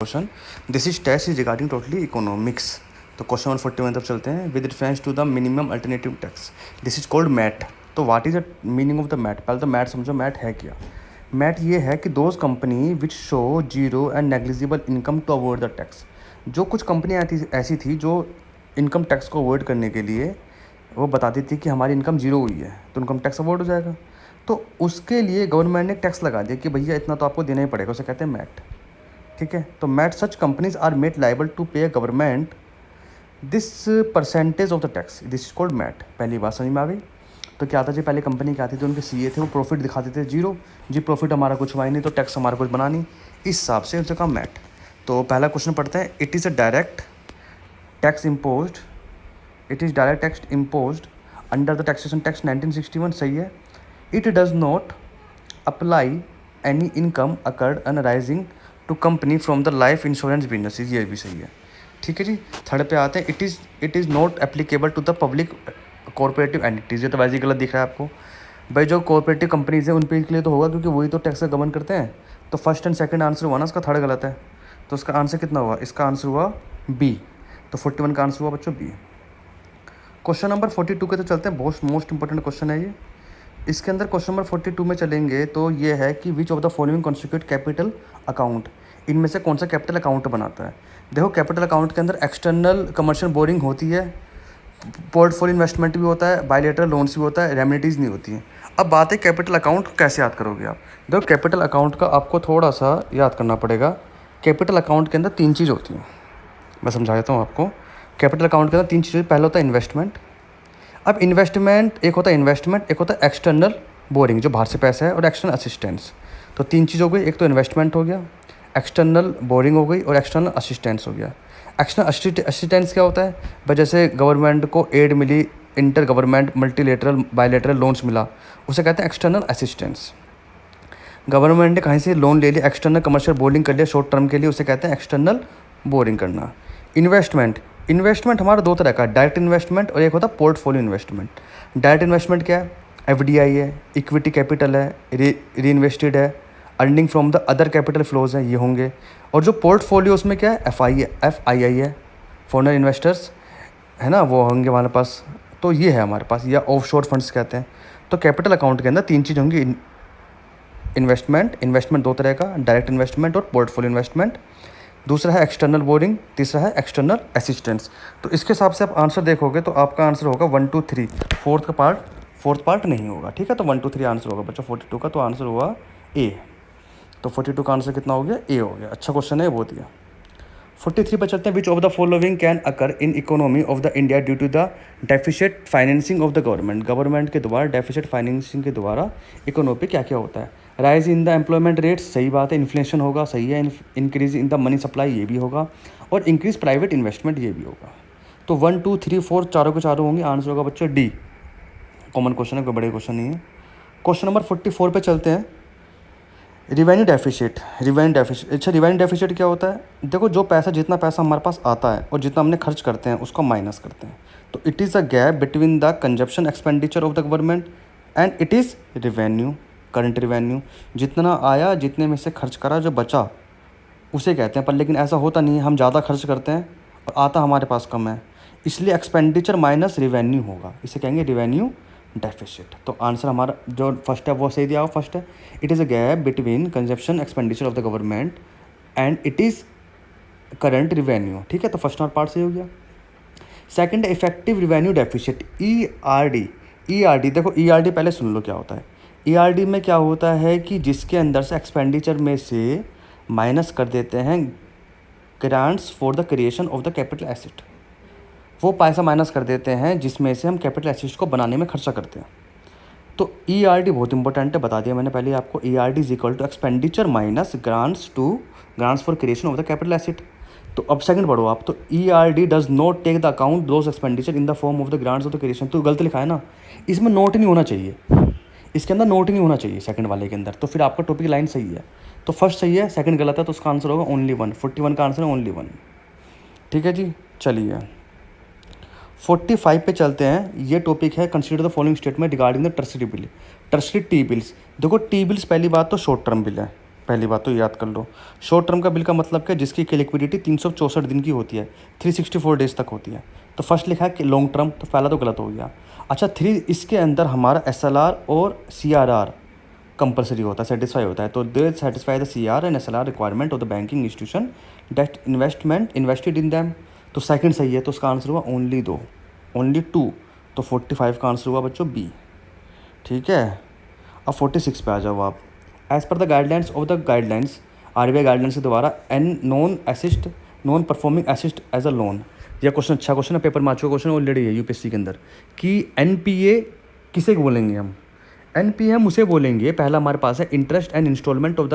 Question this is test is regarding totally economics. तो question number 41 तक चलते हैं। With reference to the minimum alternative tax this is called MAT. तो what is the meaning of the MAT? पहले तो mat समझो, mat है क्या। मैट ये है कि those company which show zero and negligible income to avoid the tax. जो कुछ कंपनियाँ ऐसी थी जो इनकम टैक्स को अवॉइड करने के लिए वो बताती थी कि हमारी इनकम जीरो हुई है तो इनकम टैक्स अवॉइड हो जाएगा। तो उसके लिए गवर्नमेंट ने टैक्स लगा दिया कि भैया इतना तो आपको देना ही पड़ेगा, उसे कहते हैं मैट। ठीक है, तो MAT such companies are made liable to pay government this percentage of the tax, this is called MAT. पहली बात समझ में आ गई। तो क्या था जी, पहले कंपनी क्या आती थी, उनके सीए थे, वो प्रॉफिट दिखाते थे जीरो जी, प्रॉफिट हमारा कुछ हुआ ही नहीं तो टैक्स हमारा कुछ बना नहीं, इस हिसाब से उनसे कहा मैट। तो पहला क्वेश्चन पढ़ते हैं। It is a direct tax imposed, it is direct tax imposed under the taxation tax 1961, सही है। It does not apply any income accrued on arising to company from the life insurance business, ये भी सही है। ठीक है जी, third पे आते हैं। It is not applicable to the public corporative entities, ये तो वैसे ही गलत दिख रहा है आपको। भाई जो कॉर्पोरेटिव कंपनीज हैं उन पे के लिए तो होगा क्योंकि वही तो टैक्स का गवर्न करते हैं। तो फर्स्ट एंड सेकंड आंसर हुआ ना, उसका थर्ड गलत है। तो उसका आंसर कितना हुआ? इसका आंसर हुआ बी। तो 41 का आंसर हुआ बच्चों बी। क्वेश्चन नंबर 42 के तो चलते हैं, बहुत मोस्ट इंपॉर्टेंट क्वेश्चन है ये। इसके अंदर क्वेश्चन नंबर 42 में चलेंगे तो ये है कि विच of the following constitute capital account, इनमें से कौन सा कैपिटल अकाउंट बनाता है। देखो, कैपिटल अकाउंट के अंदर एक्सटर्नल कमर्शियल बोरिंग होती है, पोर्टफोलियो इन्वेस्टमेंट भी होता है, बायलैटरल लोन्स भी होता है, रेमिडीज़ नहीं होती है। अब बात है कैपिटल अकाउंट कैसे याद करोगे आप। देखो, कैपिटल अकाउंट का आपको थोड़ा सा याद करना पड़ेगा। कैपिटल अकाउंट के अंदर तीन चीज़ होती हैं, मैं समझा देता हूँ आपको। कैपिटल अकाउंट के अंदर तीन चीज़ें, पहला होता है इन्वेस्टमेंट। अब इन्वेस्टमेंट, एक होता है इन्वेस्टमेंट, एक होता है एक्सटर्नल बोरिंग जो बाहर से पैसा है, और एक्सटर्नल असिस्टेंस। तो तीन चीज़ हो गई, एक तो इन्वेस्टमेंट हो गया, एक्सटर्नल बोरिंग हो गई और एक्सटर्नल असिस्टेंस हो गया। एक्सटर्नल असिस्टेंस क्या होता है भाई? जैसे गवर्नमेंट को एड मिली, inter government multilateral bilateral loans मिला, उसे कहते हैं एक्सटर्नल असिस्टेंस। गवर्नमेंट ने कहीं से लोन ले लिया, एक्सटर्नल कमर्शियल बोरिंग कर लिया शॉर्ट टर्म के लिए, उसे कहते हैं एक्सटर्नल बोरिंग करना। इन्वेस्टमेंट, इन्वेस्टमेंट हमारा दो तरह का, डायरेक्ट इन्वेस्टमेंट और एक होता है पोर्टफोलियो इन्वेस्टमेंट। डायरेक्ट इन्वेस्टमेंट क्या है? एफडीआई है, इक्विटी कैपिटल है, री इन्वेस्टेड है, earning from the other capital flows है, ये होंगे। और जो पोर्टफोलियो उसमें क्या है? एफआईआई है, फॉरेन इन्वेस्टर्स है ना, वो होंगे हमारे पास। तो ये है हमारे पास, या ऑफशोर फंड्स कहते हैं। तो कैपिटल अकाउंट के अंदर तीन चीज़ होंगी, इन्वेस्टमेंट दो तरह का, डायरेक्ट इन्वेस्टमेंट और पोर्टफोलियो इन्वेस्टमेंट। दूसरा है एक्सटर्नल बोरिंग, तीसरा है एक्सटर्नल असिस्टेंस। तो इसके हिसाब से आप आंसर देखोगे तो आपका आंसर होगा 1 2 3, फोर्थ पार्ट नहीं होगा। ठीक है, तो 1 2 3 आंसर होगा बच्चों 42 का, तो आंसर हुआ ए। तो 42 का आंसर कितना हो गया? ए हो गया। अच्छा क्वेश्चन है, वो दिया। 43 पर चलते हैं। Which of the following can occur in economy of the India due to the deficit financing of the government, government के द्वारा डेफिशिट फाइनेंसिंग के द्वारा इकोनॉमी पे क्या क्या होता है? Rise in the employment rate, सही बात है, इन्फ्लेशन होगा, सही है। Increase in the money supply, ये भी होगा, और इंक्रीज प्राइवेट इन्वेस्टमेंट, ये भी होगा। तो 1 2 3 4 चारों के चारों होंगे, आंसर होगा बच्चों डी। कॉमन क्वेश्चन है, कोई बड़े क्वेश्चन नहीं है। क्वेश्चन नंबर 44 पे चलते हैं। रिवेन्यू डेफिशिट, अच्छा रिवेन्यू डेफिशिट क्या होता है? देखो, जो पैसा, जितना पैसा हमारे पास आता है और जितना हमने खर्च करते हैं उसको माइनस करते हैं। तो it is a gap between the consumption expenditure of the government and it is revenue, current revenue. जितना आया, जितने में से खर्च करा, जो बचा उसे कहते हैं। पर लेकिन ऐसा होता नहीं है, हम ज़्यादा खर्च करते हैं और आता हमारे पास कम है, इसलिए एक्सपेंडिचर माइनस रिवेन्यू होगा, इसे कहेंगे रिवेन्यू डेफिसिट। तो आंसर हमारा जो फर्स्ट है वो सही दिया हुआ, फर्स्ट है। It is a gap between consumption expenditure of the government and it is current revenue. ठीक है, तो फर्स्ट और पार्ट सही हो गया। सेकंड है effective revenue deficit, ERD. ERD, देखो ईआरडी पहले सुन लो क्या होता है। ईआरडी में क्या होता है कि जिसके अंदर से एक्सपेंडिचर में से माइनस कर देते हैं grants for the creation of the capital asset, वो पैसा माइनस कर देते हैं जिसमें से हम कैपिटल एसेट्स को बनाने में खर्चा करते हैं। तो ईआरडी बहुत इंपॉर्टेंट है, बता दिया मैंने पहले आपको। ERD is equal to expenditure minus grants for creation of the capital asset. तो अब सेकंड पढ़ो आप। तो ERD does not take the account those expenditure in the form of the grants of the creation. तो गलत लिखा है ना, इसमें नोट नहीं होना चाहिए, इसके अंदर नोट नहीं होना चाहिए सेकंड वाले के अंदर। तो फिर आपका टॉपिक लाइन सही है। तो फर्स्ट सही है, सेकंड गलत है, तो उसका आंसर होगा ओनली 1। 41 का आंसर है ओनली 1। ठीक है जी, चलिए 45 पे चलते हैं। ये टॉपिक है consider the following statement regarding the trustee bill. Trustee T bills, देखो टी बिल्स पहली बात तो शॉर्ट टर्म बिल है, पहली बात तो याद कर लो। शॉर्ट टर्म का बिल का मतलब क्या, जिसकी लिक्विडिटी 364 दिन की होती है, 364 डेज तक होती है। तो फर्स्ट लिखा है कि लॉन्ग टर्म, तो पहला तो गलत हो गया। अच्छा 3 इसके अंदर हमारा SLR और CRR कंपलसरी होता है, सेटिस्फाई होता है। तो they satisfy the CR and SLR requirement of the banking institution that investment invested in them. तो सेकंड सही है, तो उसका आंसर हुआ ओनली 2, ओनली 2। तो 45 का आंसर हुआ बच्चों बी। ठीक है, अब 46 पे आ जाओ आप। As per the guidelines of the guidelines, RBI guidelines के द्वारा an non performing asset as a loan. यह क्वेश्चन अच्छा क्वेश्चन है, पेपर में आ चुका क्वेश्चन ऑलरेडी है UPSC के अंदर, कि NPA किसे बोलेंगे हम। NPA हम उसे बोलेंगे, पहला हमारे पास है interest and installment of the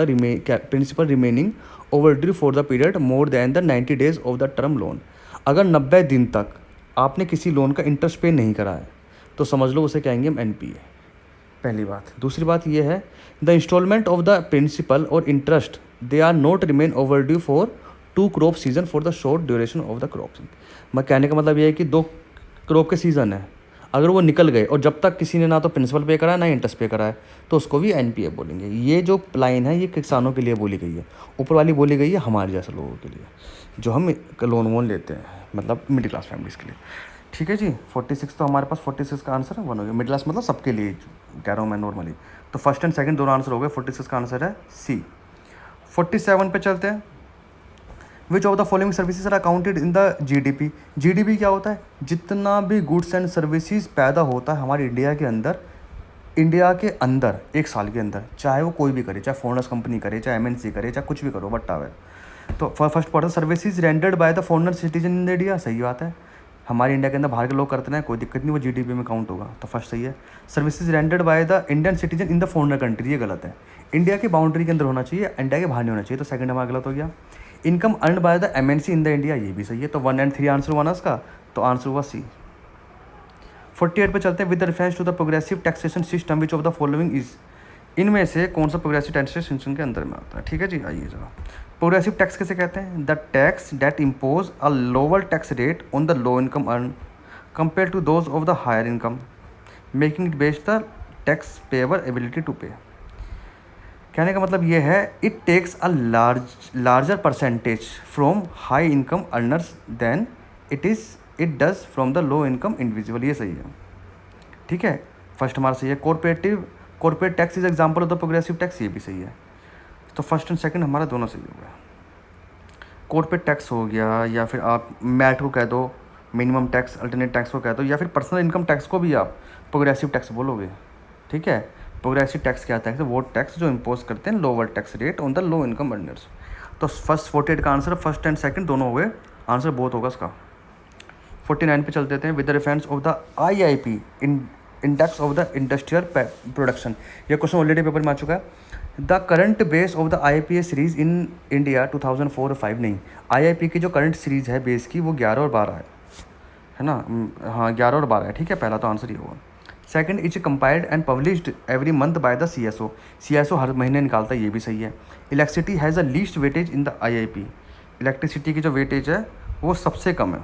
principal remaining overdue for the period more than the 90 days of the term loan. अगर 90 दिन तक आपने किसी लोन का इंटरेस्ट पे नहीं करा है तो समझ लो उसे कहेंगे हम NPA, पहली बात। दूसरी बात ये है, the instalment of the principal और interest they are not remain overdue for 2 crop season for the short duration of the crop. मैं कहने का मतलब ये है कि 2 क्रॉप के सीज़न है, अगर वो निकल गए और जब तक किसी ने ना तो प्रिंसिपल पे करा है ना इंटरेस्ट पे करा है तो उसको भी NPA बोलेंगे। ये जो लाइन है ये किसानों के लिए बोली गई है, ऊपर वाली बोली गई है हमारे जैसे लोगों के लिए जो हम लोन वोन लेते हैं, मतलब मिडिल क्लास फैमिलीज़ के लिए। ठीक है जी, 46 तो हमारे पास 46 का आंसर है 1 हो गया। मिडिल क्लास मतलब सबके लिए कह रहा हूँ मैं नॉर्मली। तो फर्स्ट एंड सेकंड दोनों आंसर हो गए, 46 का आंसर है C। 47 पे चलते हैं। Which of the following services are accounted in the GDP। GDP क्या होता है, जितना भी गुड्स एंड सर्विसेज पैदा होता है हमारे इंडिया के अंदर एक साल के अंदर, चाहे वो कोई भी करे, चाहे फॉरेनर्स कंपनी करे, चाहे MNC करे, चाहे कुछ भी करो, बट आवे। तो first point services rendered by the foreigner citizen in the India, सही बात है, हमारे इंडिया के अंदर बाहर के लोग करते हैं, कोई दिक्कत नहीं, वो GDP में काउंट होगा, तो फर्स्ट सही है। Services rendered by the Indian citizen in the foreigner country, ये गलत है, इंडिया की बाउंड्री के अंदर होना चाहिए, इंडिया के बाहर नहीं होना चाहिए, तो सेकंड हमारा गलत हो गया। Income earn by the MNC in the India, ये भी सही है, तो 1 और 3 आंसर हुआ ना इसका, तो आंसर हुआ C। 48 पे चलते हैं। With reference to the progressive taxation system which of the following is, इनमें से कौन सा प्रोग्रेसिव टैक्सेशन सिस्टम के अंदर में आता है। ठीक है जी, आइए जरा। प्रोग्रेसिव टैक्स किसे कहते हैं, the tax that impose a lower tax rate on the low income earn compare to those of the higher income, making it based the tax payable ability to pay. कहने का मतलब ये है, it takes a larger percentage from high income earners than it does from the low income individual, ये सही है। ठीक है, फर्स्ट हमारा सही है। Corporate tax is example of the progressive tax, ये भी सही है, तो फर्स्ट एंड सेकंड हमारा दोनों सही हो गया। कॉर्पोरेट टैक्स हो गया, या फिर आप मैट को कह दो, मिनिमम टैक्स, अल्टरनेट टैक्स को कह दो, या फिर पर्सनल इनकम टैक्स को भी आप प्रोग्रेसिव टैक्स बोलोगे। ठीक है, प्रोग्रेसिव टैक्स क्या टैक्स है, वो टैक्स जो इम्पोज करते हैं lower tax rate on the low income earners. तो फर्स्ट 48 का आंसर फर्स्ट एंड सेकंड दोनों हो गए, आंसर बहुत होगा इसका। 49 पे चल देते हैं। With the reference of the IIP index of the industrial production, यह क्वेश्चन ऑलरेडी पेपर में आ चुका है। The current base of the IIP series in India 2004 और 5, नहीं, IIP की जो करंट सीरीज है बेस की वो 11 और 12 है ना, हाँ 11 और 12 है। ठीक है, पहला तो आंसर ये होगा। Second, is compiled and published every month by the CSO हर महीने निकालता है, ये भी सही है। Electricity has a least weightage in the IIP, electricity की जो वेटेज है वो सबसे कम है।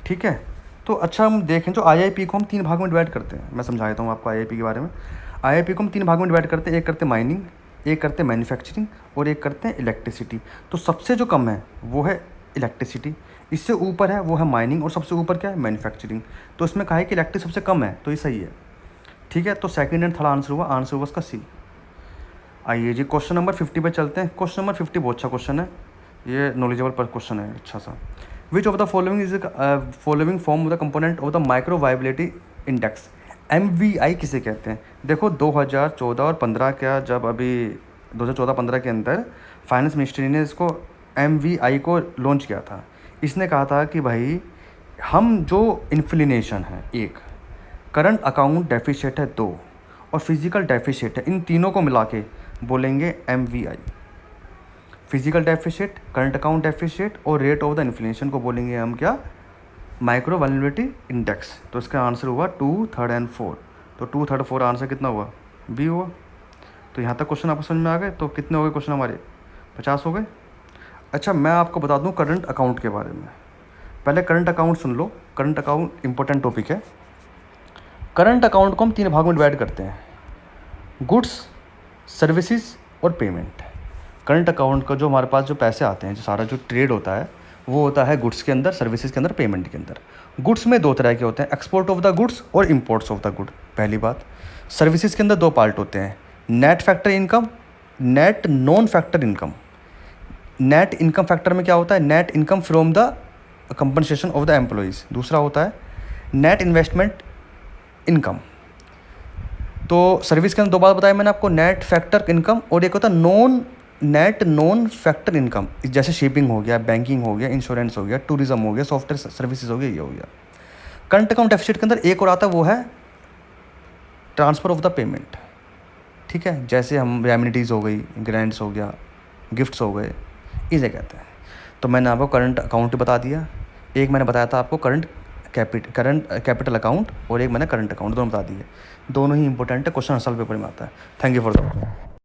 ठीक है, तो अच्छा हम देखें, जो IIP को हम 3 भाग में डिवाइड करते हैं, मैं समझा देता हूँ आपको IIP के बारे में। IIP को हम 3 भाग में डिवाइड करते हैं, एक करते हैं माइनिंग, एक करते हैं मैन्युफैक्चरिंग और एक करते हैं इलेक्ट्रिसिटी। तो सबसे जो कम है वो है इलेक्ट्रिसिटी, इससे ऊपर है वो है माइनिंग, और सबसे ऊपर क्या है, मैन्युफैक्चरिंग। तो इसमें कहा है कि इलेक्ट्रिक सबसे कम है, तो ये सही है। ठीक है, तो सेकंड एंड थर्ड आंसर हुआ उसका C। आइए जी, क्वेश्चन नंबर 50 पे चलते हैं। क्वेश्चन नंबर 50 बहुत अच्छा क्वेश्चन है, ये नॉलेजेबल पर क्वेश्चन है अच्छा सा। विच of the following is following form of the component of the micro viability index, MVI किसे कहते हैं। देखो 2014 और 15 का, जब अभी 2014-15 के अंदर फाइनेंस मिनिस्ट्री ने इसको MVI को लॉन्च किया था। इसने कहा था कि भाई हम जो इन्फ्लेशन है 1, करंट अकाउंट डेफिसिट है 2 और फिजिकल डेफिसिट है, इन तीनों को मिला के बोलेंगे MVI। Physical deficit, current account deficit और रेट ऑफ द इन्फ्लेशन को बोलेंगे हम क्या, माइक्रो वल्नरेबिलिटी इंडेक्स। तो इसका आंसर हुआ 2, 3 और 4। तो 2, 3, 4 आंसर कितना हुआ, B हुआ। तो यहाँ तक क्वेश्चन आपको समझ में आ गए। तो कितने हो गए क्वेश्चन हमारे, 50 हो गए। अच्छा मैं आपको बता दूं करंट अकाउंट के बारे में। पहले करंट अकाउंट सुन लो, करंट अकाउंट इंपॉर्टेंट टॉपिक है। करंट अकाउंट को हम 3 भाग में डिवाइड करते हैं, गुड्स, सर्विसेज और पेमेंट। करंट अकाउंट का जो हमारे पास जो पैसे आते हैं, जो सारा जो ट्रेड होता है वो होता है गुड्स के अंदर, सर्विसेज के अंदर, पेमेंट के अंदर। गुड्स में दो तरह के होते हैं, एक्सपोर्ट ऑफ द गुड्स और इम्पोर्ट्स ऑफ द गुड, पहली बात। सर्विसेज के अंदर दो पार्ट होते हैं, net factor income, net non factor income. Net income factor में क्या होता है, net income from the compensation of the employees. दूसरा होता है नेट इन्वेस्टमेंट इनकम। तो सर्विस के अंदर दो बात बताया मैंने आपको, नेट फैक्टर इनकम और एक होता है नॉन फैक्टर इनकम, जैसे शिपिंग हो गया, बैंकिंग हो गया, इंश्योरेंस हो गया, टूरिज्म हो गया, सॉफ्टवेयर सर्विसेज हो गया, ये हो गया। करंट अकाउंट डेफिसिट के अंदर एक और आता है, वो है ट्रांसफ़र ऑफ द पेमेंट। ठीक है, जैसे हम रेमिनिटीज़ हो गई, ग्रांट्स हो गया, गिफ्ट्स हो गए, इसे कहते हैं। तो मैंने आपको करंट अकाउंट बता दिया, एक मैंने बताया था आपको करंट कैपिटल अकाउंट, और एक मैंने करंट अकाउंट, दोनों बता दिए। दोनों ही इंपॉर्टेंट है, क्वेश्चन हर साल पेपर में आता है। Thank you for the